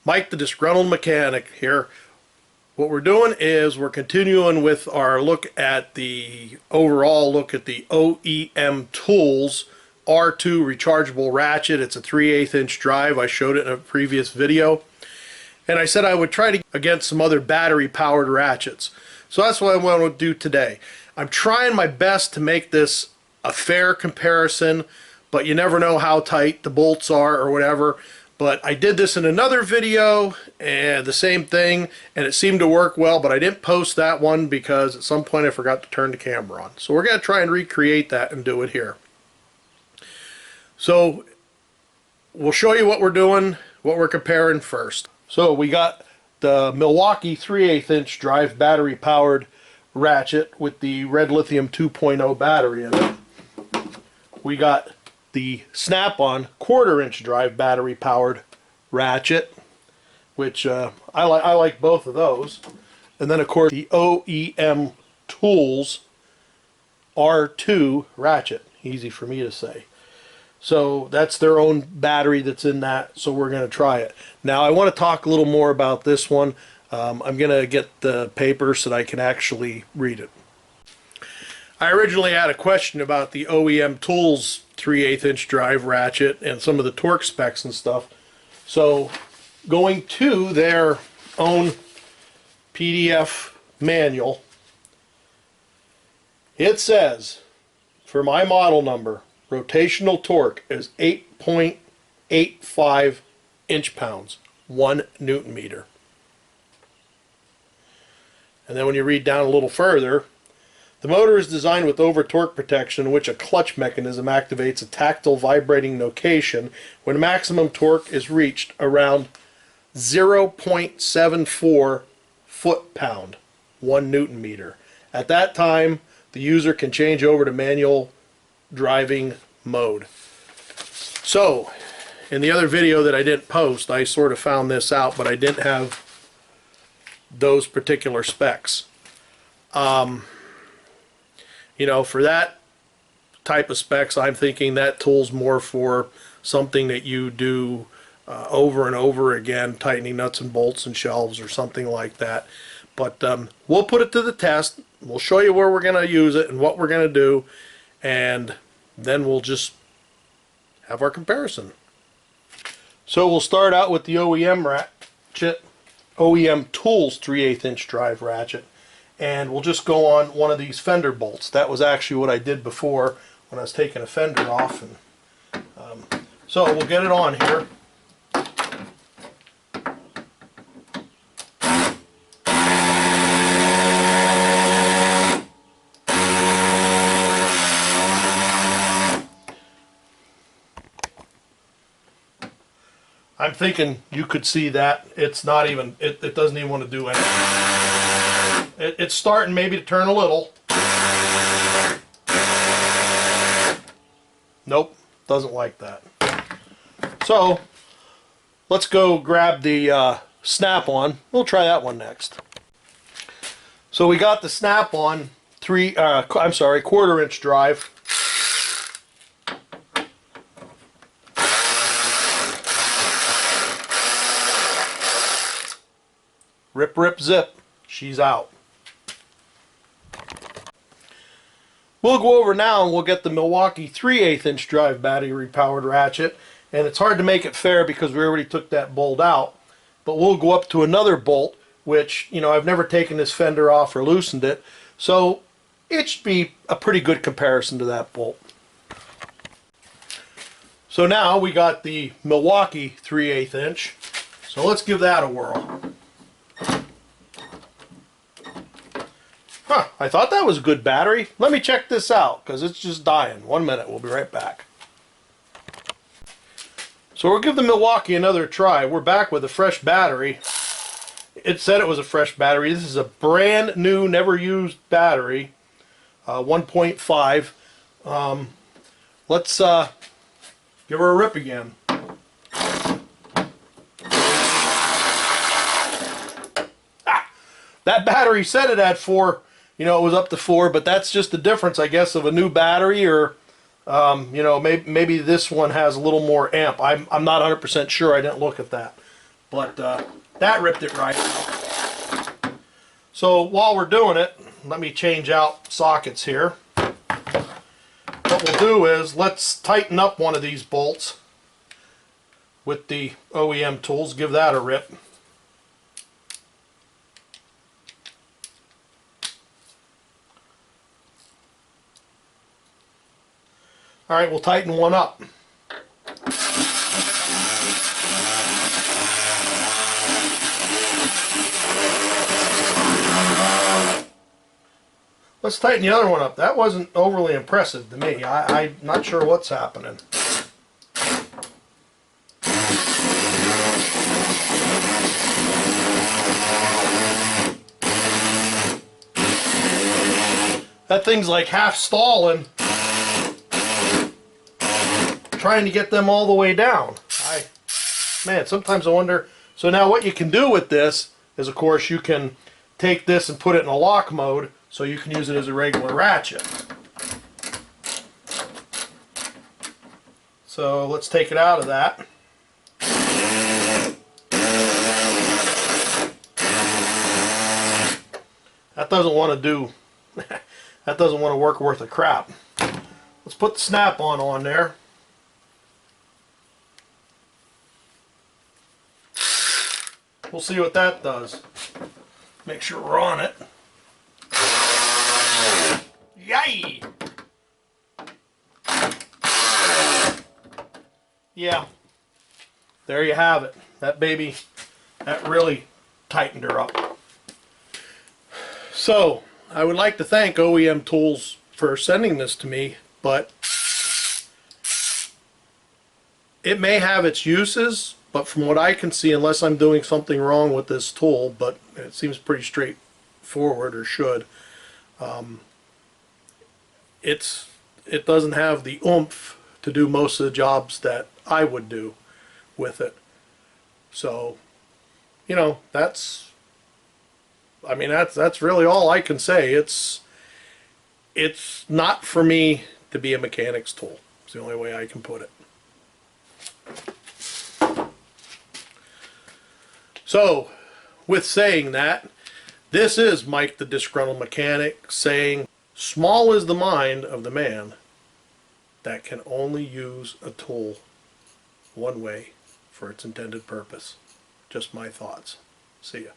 Mike the Disgruntled Mechanic here. What we're doing is we're continuing with our look at the overall look at the OEMtools R2 rechargeable ratchet. It's a 3/8 inch drive. I showed it in a previous video. And I said I would try to against some other battery powered ratchets. So that's what I want to do today. I'm trying my best to make this a fair comparison, but you never know how tight the bolts are or whatever. But I did this in another video and the same thing, and it seemed to work well, but I didn't post that one because at some point I forgot to turn the camera on. So we're going to try and recreate that and do it here. So we'll show you what we're doing, what we're comparing first. So we got the Milwaukee 3/8 inch drive battery powered ratchet with the red lithium 2.0 battery in it. We got the Snap-on 1/4 inch drive battery powered ratchet, which I like both of those. And then of course the OEMtools R2 ratchet, easy for me to say. So that's their own battery that's in that, so we're going to try it. Now I want to talk a little more about this one. I'm going to get the paper so that I can actually read it. I originally had a question about the OEMtools 3/8 inch drive ratchet and some of the torque specs and stuff. So going to their own PDF manual, it says for my model number, rotational torque is 8.85 inch-pounds, 1 Newton meter. And then when you read down a little further, the motor is designed with over-torque protection in which a clutch mechanism activates a tactile vibrating notation when maximum torque is reached around 0.74 foot-pound, 1 Newton meter. At that time, the user can change over to manual driving mode. So, in the other video that I didn't post, I sort of found this out, but I didn't have those particular specs. You know, for that type of specs, I'm thinking that tool's more for something that you do over and over again, tightening nuts and bolts and shelves or something like that. But we'll put it to the test. We'll show you where we're going to use it and what we're going to do, and then we'll just have our comparison. So we'll start out with the OEMtools 3/8 inch drive ratchet, and we'll just go on one of these fender bolts. That was actually what I did before when I was taking a fender off. And so we'll get it on here. I'm thinking you could see that it's not even, it doesn't even want to do anything. It's starting maybe to turn a little. Nope, doesn't like that. So let's go grab the Snap-on. We'll try that one next. So we got the Snap-on 1/4 inch drive. Rip, rip, zip. She's out. We'll go over now and we'll get the Milwaukee 3/8 inch drive battery powered ratchet. And it's hard to make it fair because we already took that bolt out. But we'll go up to another bolt, which, you know, I've never taken this fender off or loosened it. So it should be a pretty good comparison to that bolt. So now we got the Milwaukee 3/8 inch. So let's give that a whirl. Huh, I thought that was a good battery. Let me check this out because it's just dying. 1 minute, we'll be right back. So we'll give the Milwaukee another try. We're back with a fresh battery. It said it was a fresh battery. This is a brand new, never used battery. 1.5. Let's give her a rip again. That battery said it had 4. You know, it was up to 4, but that's just the difference, I guess, of a new battery, or you know, maybe this one has a little more amp. I'm not 100% sure. I didn't look at that. but that ripped it right out. So while we're doing it, let me change out sockets here. What we'll do is let's tighten up one of these bolts with the OEM tools. Give that a rip. Alright, we'll tighten one up. Let's tighten the other one up. That wasn't overly impressive to me. I'm not sure what's happening. That thing's like half stalling, trying to get them all the way down. Man, sometimes I wonder. So now what you can do with this is, of course, you can take this and put it in a lock mode, so you can use it as a regular ratchet. So let's take it out of that. That doesn't want to do, that doesn't want to work worth a crap. Let's put the snap-on on there. We'll see what that does. Make sure we're on it. Yay! Yeah. There you have it. That baby, that really tightened her up. So, I would like to thank OEMtools for sending this to me, but it may have its uses, but from what I can see, unless I'm doing something wrong with this tool, but it seems pretty straightforward, or should, it doesn't have the oomph to do most of the jobs that I would do with it. So, you know, that's really all I can say. It's not for me to be a mechanic's tool. It's the only way I can put it. So, with saying that, this is Mike the Disgruntled Mechanic saying, small is the mind of the man that can only use a tool one way for its intended purpose. Just my thoughts. See ya.